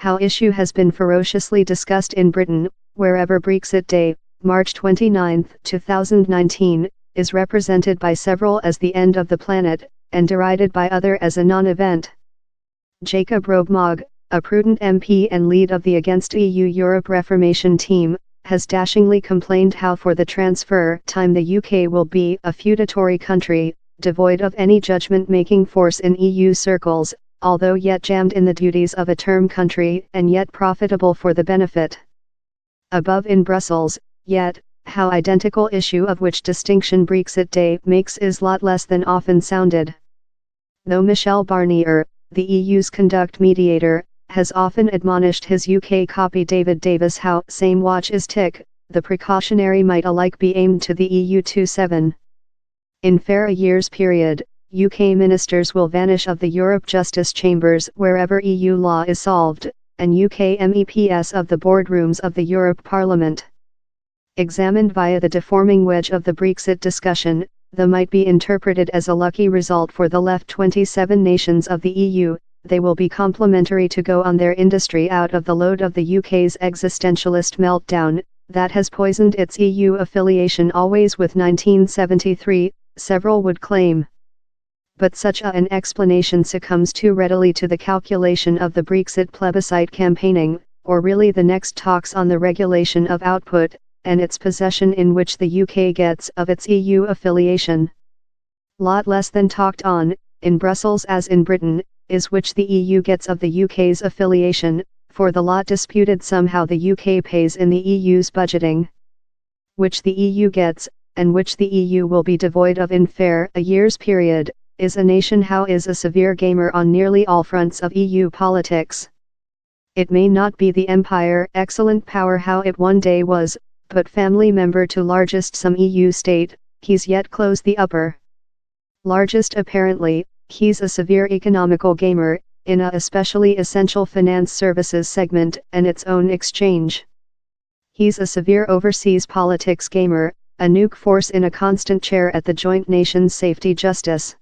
how issue has been ferociously discussed in Britain, wherever Brexit Day, March 29, 2019, is represented by several as the end of the planet, and derided by others as a non-event. Jacob Rees-Mogg, a prudent MP and lead of the Against EU Europe Reformation team, has dashingly complained how for the transfer time the UK will be a feudatory country, devoid of any judgment-making force in EU circles, although yet jammed in the duties of a term country and yet profitable for the benefit. Above in Brussels, yet, how identical issue of which distinction Brexit Day makes is lot less than often sounded. Though Michel Barnier, the EU's conduct mediator, has often admonished his UK copy David Davis how same watch is tick, the precautionary might alike be aimed to the EU27. In fair a year's period, UK ministers will vanish of the Europe Justice Chambers wherever EU law is solved, and UK MEPs of the boardrooms of the Europe Parliament. Examined via the deforming wedge of the Brexit discussion, the might be interpreted as a lucky result for the left 27 nations of the EU. They will be complementary to go on their industry out of the load of the UK's existentialist meltdown, that has poisoned its EU affiliation always with 1973, several would claim. But such an explanation succumbs too readily to the calculation of the Brexit plebiscite campaigning, or really the next talks on the regulation of output, and its possession in which the UK gets of its EU affiliation. Lot less than talked on, in Brussels as in Britain, is which the EU gets of the UK's affiliation, for the lot disputed somehow the UK pays in the EU's budgeting. Which the EU gets, and which the EU will be devoid of in fair a year's period, is a nation how is a severe gamer on nearly all fronts of EU politics. It may not be the empire excellent power how it one day was, but family member to largest some EU state, he's yet close the upper. Largest apparently, he's a severe economical gamer, in a especially essential finance services segment and its own exchange. He's a severe overseas politics gamer, a nuke force in a constant chair at the joint nations safety justice.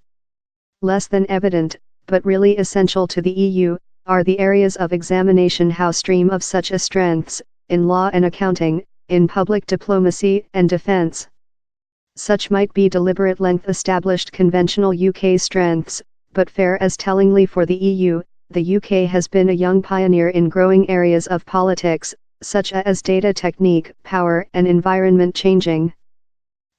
Less than evident, but really essential to the EU, are the areas of examination how stream of such a strengths, in law and accounting, in public diplomacy and defense. Such might be deliberate length established conventional UK strengths, but fair as tellingly for the EU, the UK has been a young pioneer in growing areas of politics, such as data technique, power and environment changing.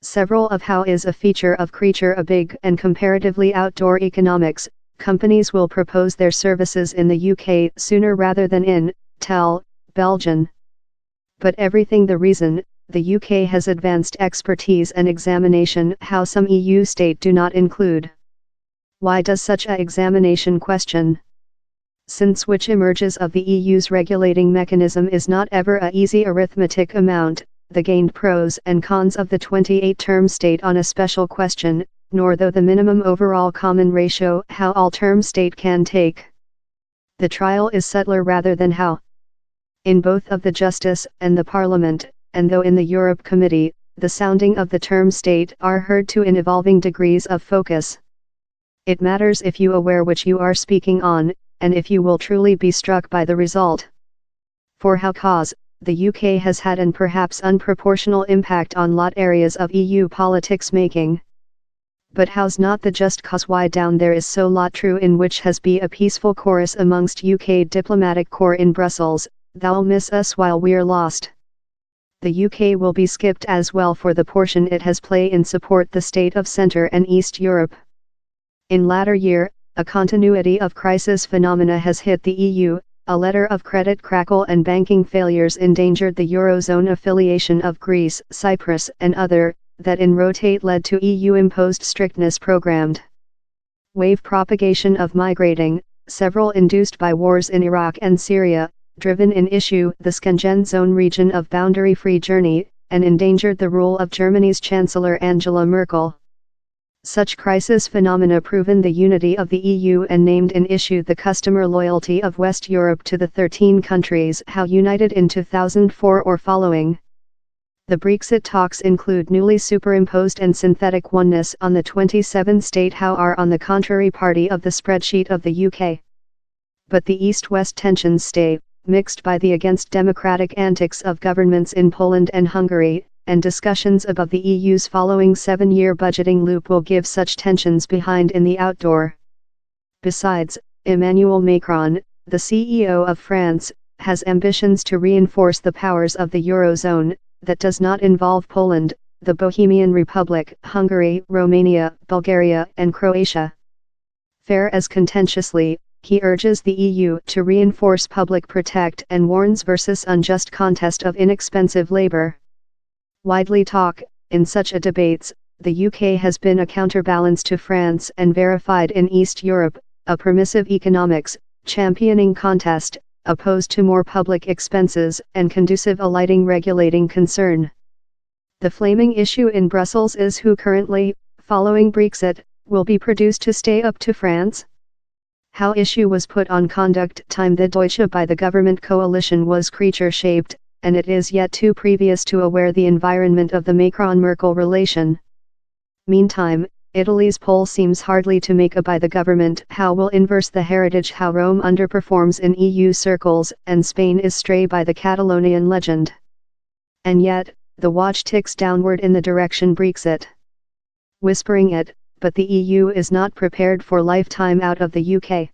Several of how is a feature of creature a big and comparatively outdoor economics, companies will propose their services in the UK sooner rather than in, Belgium. But everything the reason, the UK has advanced expertise and examination how some EU state do not include. Why does such a examination question? Since which emerges of the EU's regulating mechanism is not ever a easy arithmetic amount, the gained pros and cons of the 28-term state on a special question, nor though the minimum overall common ratio how all term state can take. The trial is subtler rather than how. In both of the Justice and the Parliament, and though in the Europe Committee, the sounding of the term state are heard to in evolving degrees of focus. It matters if you aware which you are speaking on, and if you will truly be struck by the result. For how cause, the UK has had an perhaps unproportional impact on lot areas of EU politics making. But how's not the just cause why down there is so lot true in which has be a peaceful chorus amongst UK diplomatic corps in Brussels, thou'll miss us while we're lost. The UK will be skipped as well for the portion it has play in support the state of Centre and East Europe. In latter year, a continuity of crisis phenomena has hit the EU, a letter of credit crackle and banking failures endangered the Eurozone affiliation of Greece, Cyprus and other, that in rotate led to EU-imposed strictness programmed. Wave propagation of migrating, several induced by wars in Iraq and Syria, driven in issue the Schengen zone region of boundary-free journey, and endangered the rule of Germany's Chancellor Angela Merkel. Such crisis phenomena proven the unity of the EU and named in issue the customer loyalty of West Europe to the 13 countries how united in 2004 or following. The Brexit talks include newly superimposed and synthetic oneness on the 27 state how are on the contrary party of the spreadsheet of the UK. But the East-West tensions stay, mixed by the against democratic antics of governments in Poland and Hungary, and discussions about the EU's following 7-year budgeting loop will give such tensions behind in the outdoor. Besides, Emmanuel Macron, the CEO of France, has ambitions to reinforce the powers of the Eurozone. That does not involve Poland, the Bohemian Republic, Hungary, Romania, Bulgaria, and Croatia. Fair as contentiously, he urges the EU to reinforce public protect and warns versus unjust contest of inexpensive labor. Widely talk, in such a debates, the UK has been a counterbalance to France and verified in East Europe, a permissive economics, championing contest, opposed to more public expenses and conducive alighting regulating concern. The flaming issue in Brussels is who currently, following Brexit, will be produced to stay up to France. How issue was put on conduct time the Deutsche by the government coalition was creature-shaped, and it is yet too previous to aware the environment of the Macron-Merkel relation. Meantime, Italy's poll seems hardly to make a by the government how will inverse the heritage how Rome underperforms in EU circles and Spain is stray by the Catalonian legend. And yet, the watch ticks downward in the direction Brexit. Whispering it, but the EU is not prepared for lifetime out of the UK.